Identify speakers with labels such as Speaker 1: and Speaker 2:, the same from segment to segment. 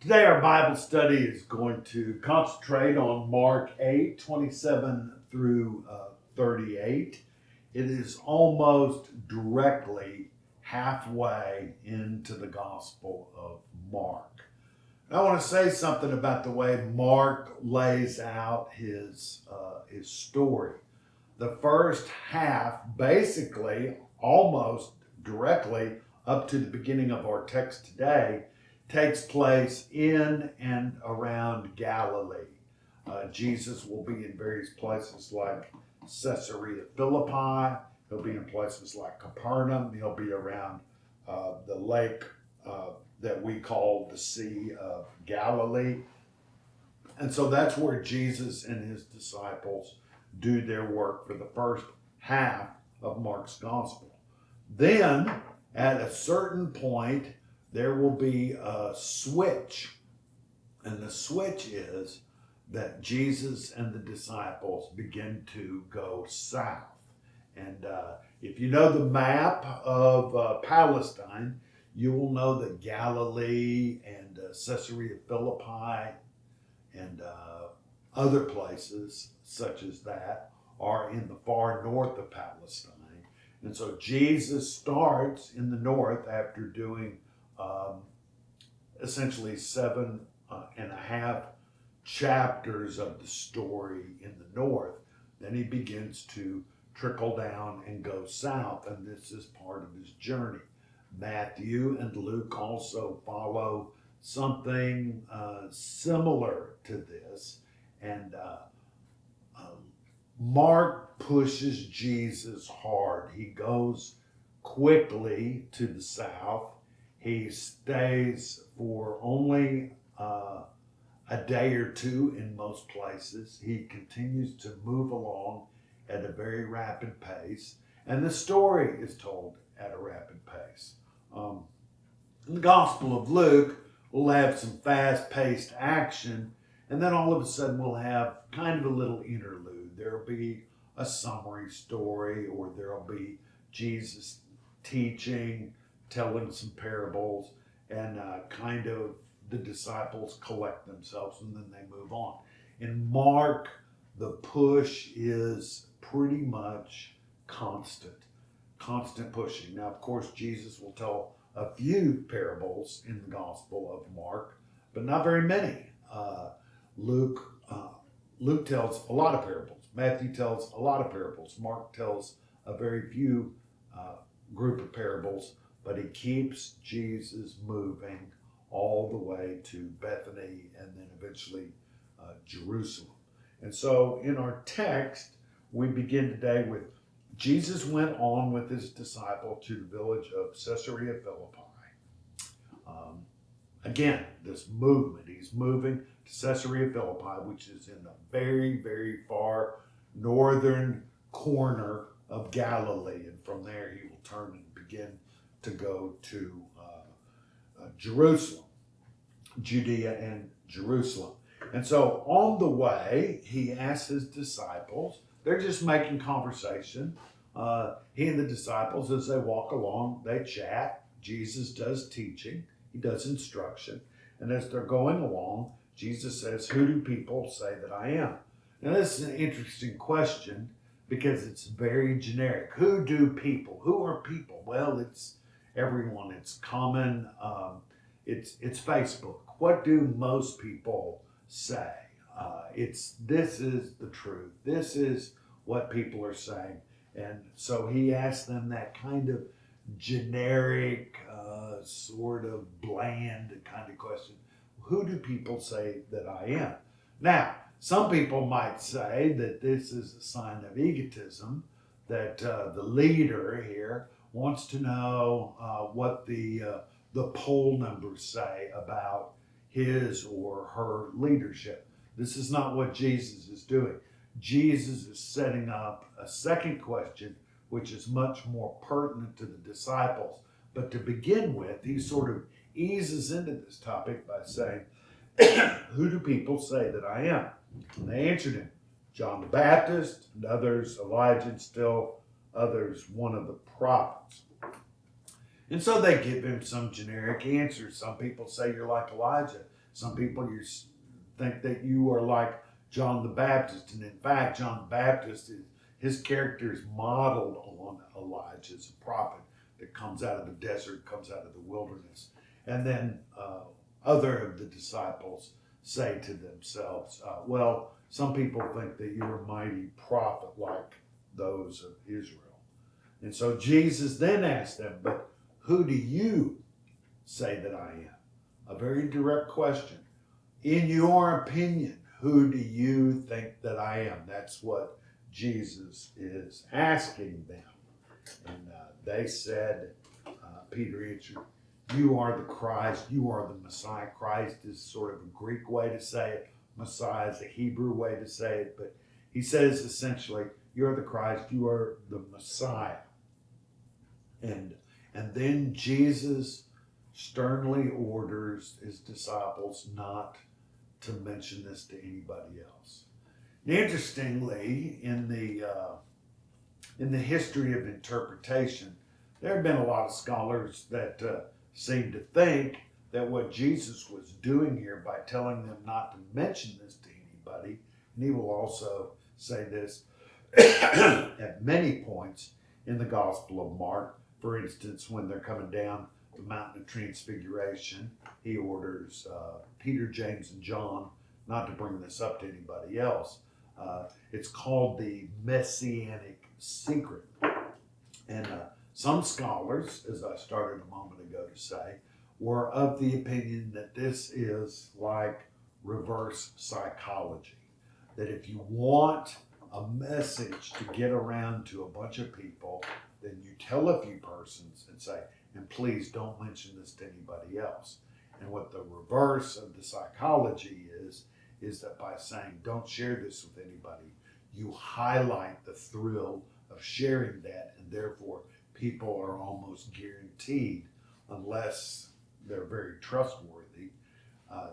Speaker 1: Today, our Bible study is going to concentrate on Mark 8:27 through 38. It is almost directly halfway into the Gospel of Mark. I want to say something about the way Mark lays out his story. The first half, basically, almost directly up to the beginning of our text today, takes place in and around Galilee. Jesus will be in various places like Caesarea Philippi. He'll be in places like Capernaum. He'll be around the lake that we call the Sea of Galilee. And so that's where Jesus and his disciples do their work for the first half of Mark's gospel. Then, at a certain point, there will be a switch. And the switch is that Jesus and the disciples begin to go south. And if you know the map of Palestine, you will know that Galilee and Caesarea Philippi and other places such as that are in the far north of Palestine. And so Jesus starts in the north after doing essentially 7.5 chapters of the story in the north. Then he begins to trickle down and go south, and this is part of his journey. Matthew and Luke also follow something similar to this, and Mark pushes Jesus hard. He goes quickly to the south. He stays for only a day or two in most places. He continues to move along at a very rapid pace, and the story is told at a rapid pace. In the Gospel of Luke, we'll have some fast-paced action, and then all of a sudden we'll have kind of a little interlude. There'll be a summary story, or there'll be Jesus teaching, telling some parables, and kind of the disciples collect themselves and then they move on. In Mark, the push is pretty much constant pushing. Now, of course, Jesus will tell a few parables in the Gospel of Mark, but not very many. Luke tells a lot of parables. Matthew tells a lot of parables. Mark tells a very few group of parables, but he keeps Jesus moving all the way to Bethany and then eventually Jerusalem. And so in our text, we begin today with Jesus went on with his disciple to the village of Caesarea Philippi. Again, this movement, he's moving to Caesarea Philippi, which is in the very, very far northern corner of Galilee. And from there, he will turn and begin to go to Jerusalem, Judea and Jerusalem. And so on the way, he asks his disciples, they're just making conversation. He and the disciples, as they walk along, they chat. Jesus does teaching. He does instruction. And as they're going along, Jesus says, "Who do people say that I am?" Now, this is an interesting question because it's very generic. Who do people? Who are people? Well, it's everyone. It's common. It's Facebook. What do most people say? This is the truth. This is what people are saying. And so he asked them that kind of generic, sort of bland kind of question. Who do people say that I am? Now, some people might say that this is a sign of egotism, that the leader here wants to know what the poll numbers say about his or her leadership. This is not what Jesus is doing. Jesus is setting up a second question, which is much more pertinent to the disciples. But to begin with, he sort of eases into this topic by saying, "Who do people say that I am?" And they answered him, "John the Baptist, and others Elijah, and still others one of the prophets." And so they give him some generic answers. Some people say you're like Elijah. Some people think that you are like John the Baptist, and in fact, John the Baptist his character is modeled on Elijah as a prophet that comes out of the desert, comes out of the wilderness. And then other of the disciples say to themselves, well, some people think that you're a mighty prophet like those of Israel. And so Jesus then asked them, but who do you say that I am? A very direct question. In your opinion, who do you think that I am? That's what Jesus is asking them. And they said, Peter answered, you are the Christ, you are the Messiah. Christ is sort of a Greek way to say it. Messiah is a Hebrew way to say it. But he says essentially, you're the Christ, you are the Messiah. And then Jesus sternly orders his disciples not to mention this to anybody else. Interestingly, in the history of interpretation, there have been a lot of scholars that seem to think that what Jesus was doing here by telling them not to mention this to anybody, and he will also say this at many points in the Gospel of Mark. For instance, when they're coming down the Mountain of Transfiguration, he orders Peter, James, and John not to bring this up to anybody else. It's called the Messianic Secret. And some scholars, as I started a moment ago to say, were of the opinion that this is like reverse psychology. That if you want a message to get around to a bunch of people, then you tell a few persons and say, and please don't mention this to anybody else. And what the reverse of the psychology is that by saying don't share this with anybody, you highlight the thrill of sharing that, and therefore people are almost guaranteed, unless they're very trustworthy,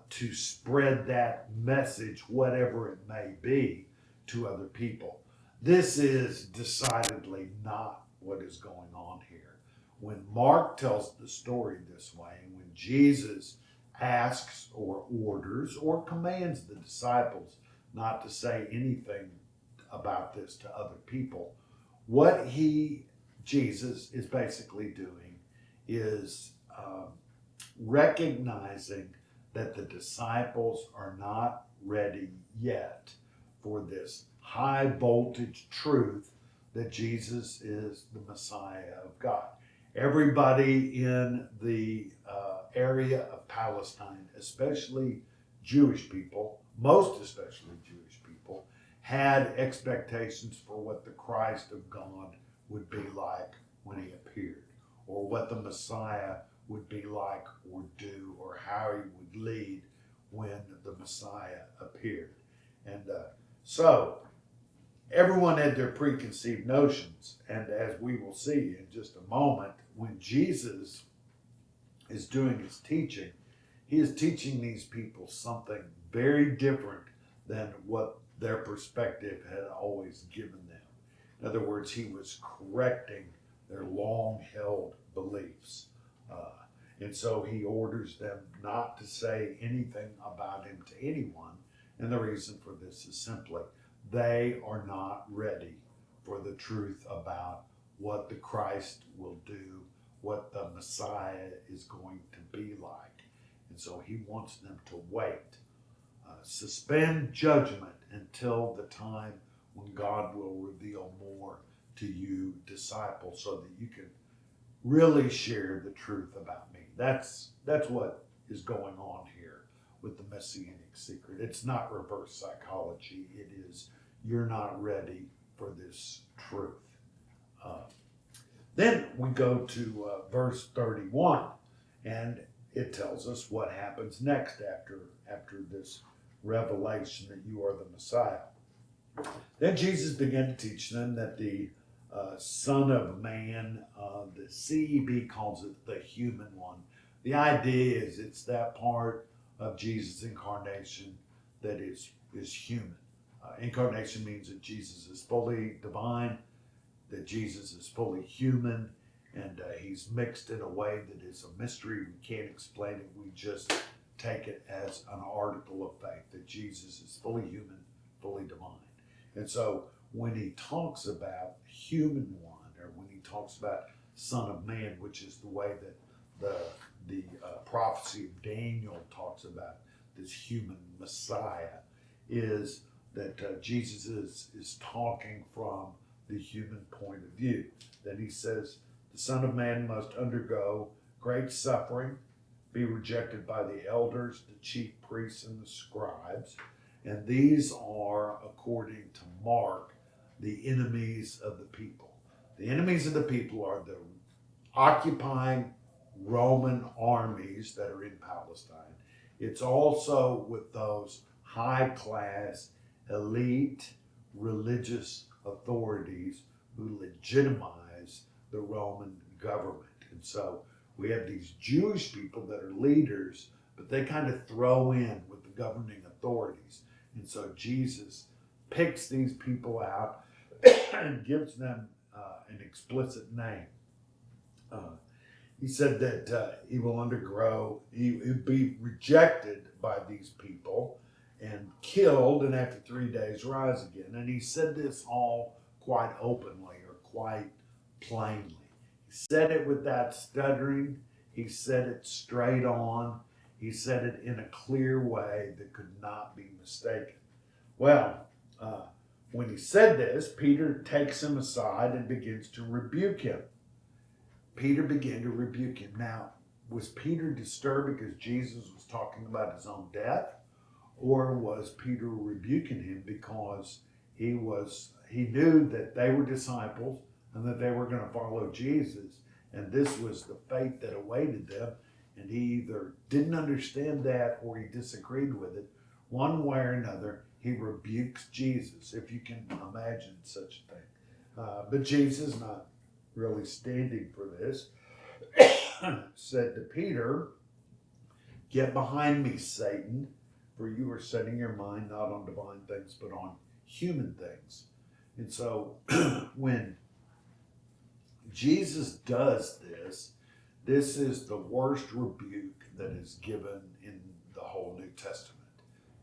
Speaker 1: to spread that message, whatever it may be, to other people. This is decidedly not what is going on here. When Mark tells the story this way, and when Jesus asks or orders or commands the disciples not to say anything about this to other people, what Jesus is basically doing is recognizing that the disciples are not ready yet for this high voltage truth that Jesus is the Messiah of God. Everybody in the area of Palestine, especially Jewish people, most especially Jewish people, had expectations for what the Christ of God would be like when he appeared, or what the Messiah would be like or do, or how he would lead when the Messiah appeared. And so everyone had their preconceived notions, and as we will see in just a moment, when Jesus is doing his teaching, he is teaching these people something very different than what their perspective had always given them. In other words, he was correcting their long-held beliefs. And so he orders them not to say anything about him to anyone. And the reason for this is simply, they are not ready for the truth about what the Christ will do, what the Messiah is going to be like. And so he wants them to wait. Suspend judgment until the time when God will reveal more to you disciples, so that you can really share the truth about me. That's what is going on here with the Messianic Secret. It's not reverse psychology. It is, you're not ready for this truth. Then we go to verse 31, and it tells us what happens next after this revelation that you are the Messiah. Then Jesus began to teach them that the Son of Man, the CEB calls it the human one. The idea is it's that part of Jesus' incarnation that is human. Incarnation means that Jesus is fully divine, that Jesus is fully human, and he's mixed in a way that is a mystery. We can't explain it. We just take it as an article of faith, that Jesus is fully human, fully divine. And so when he talks about human one, or when he talks about Son of Man, which is the way that the prophecy of Daniel talks about this human Messiah, is that Jesus is talking from the human point of view. That he says the Son of Man must undergo great suffering, be rejected by the elders, the chief priests, and the scribes. And these are, according to Mark, the enemies of the people. The enemies of the people are the occupying Roman armies that are in Palestine. It's also with those high-class, elite religious authorities who legitimize the Roman government. And so we have these Jewish people that are leaders, but they kind of throw in with the governing authorities. And so Jesus picks these people out and gives them an explicit name. He said that he will undergo, he'll be rejected by these people and killed, and after 3 days rise again. And he said this all quite openly, or quite plainly. He said it without stuttering. He said it straight on. He said it in a clear way that could not be mistaken. Well, when he said this, Peter takes him aside and begins to rebuke him. Peter began to rebuke him. Now, was Peter disturbed because Jesus was talking about his own death? Or was Peter rebuking him because he knew that they were disciples and that they were going to follow Jesus, and this was the fate that awaited them, and he either didn't understand that or he disagreed with it. One way or another, he rebukes Jesus, if you can imagine such a thing. But Jesus, not really standing for this, said to Peter, "Get behind me, Satan, for you are setting your mind not on divine things, but on human things." And so when Jesus does this, this is the worst rebuke that is given in the whole New Testament.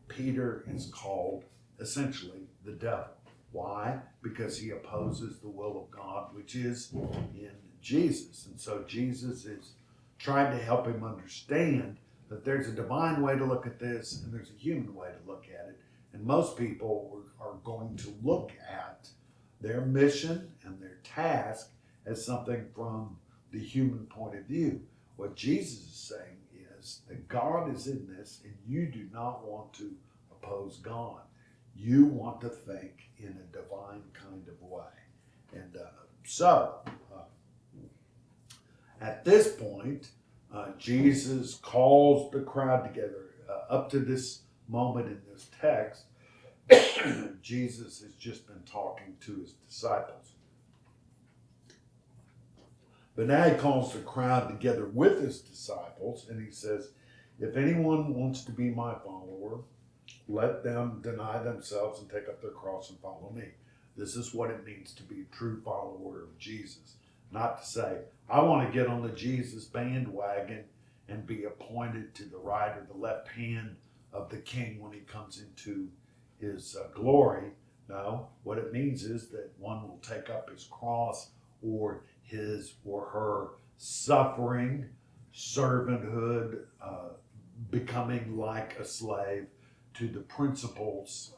Speaker 1: Peter is called essentially the devil. Why? Because he opposes the will of God, which is in Jesus. And so Jesus is trying to help him understand that there's a divine way to look at this and there's a human way to look at it. And most people are going to look at their mission and their task as something from the human point of view. What Jesus is saying is that God is in this, and you do not want to oppose God. You want to think in a divine kind of way. And so, at this point, Jesus calls the crowd together. Up to this moment in this text, Jesus has just been talking to his disciples. But now he calls the crowd together with his disciples, and he says, "If anyone wants to be my follower, let them deny themselves and take up their cross and follow me." This is what it means to be a true follower of Jesus. Not to say, I want to get on the Jesus bandwagon and be appointed to the right or the left hand of the king when he comes into his glory. No, what it means is that one will take up his cross, or his or her suffering, servanthood, becoming like a slave to the principles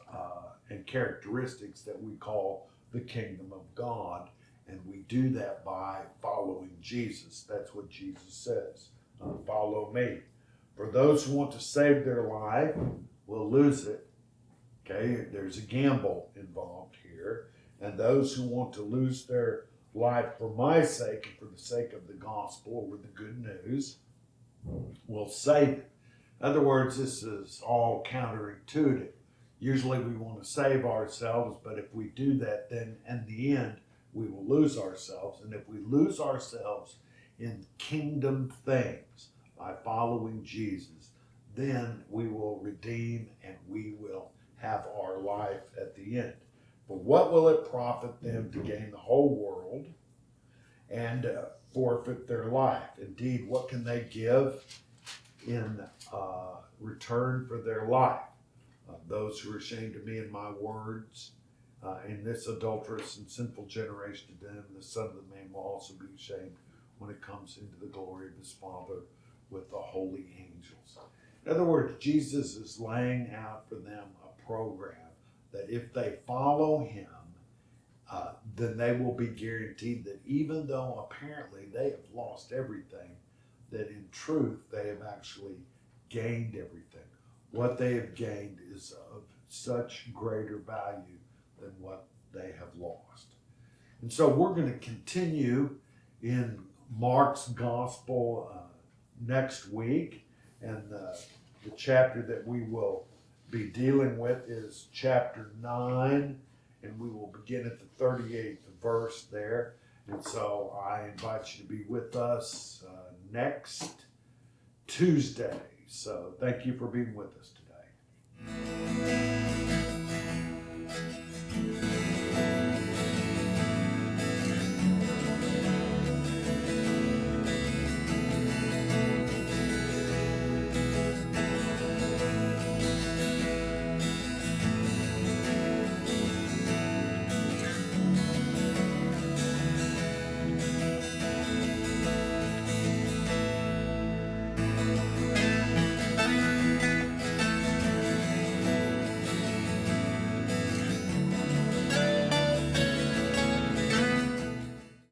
Speaker 1: and characteristics that we call the kingdom of God. And we do that by following Jesus. That's what Jesus says. Follow me. For those who want to save their life will lose it. Okay, there's a gamble involved here. And those who want to lose their life for my sake and for the sake of the gospel or the good news will save it. In other words, this is all counterintuitive. Usually we want to save ourselves, but if we do that, then in the end, we will lose ourselves. And if we lose ourselves in kingdom things by following Jesus, then we will redeem and we will have our life at the end. But what will it profit them to gain the whole world and forfeit their life? Indeed, what can they give in return for their life. Those who are ashamed of me and my words in this adulterous and sinful generation, to them the Son of the Man will also be ashamed when it comes into the glory of his Father with the holy angels. In other words, Jesus is laying out for them a program that if they follow him, then they will be guaranteed that even though apparently they have lost everything, that in truth they have actually gained everything. What they have gained is of such greater value than what they have lost. And so we're going to continue in Mark's gospel next week. And the chapter that we will be dealing with is chapter 9. And we will begin at the 38th verse there. And so I invite you to be with us next Tuesday. So thank you for being with us today.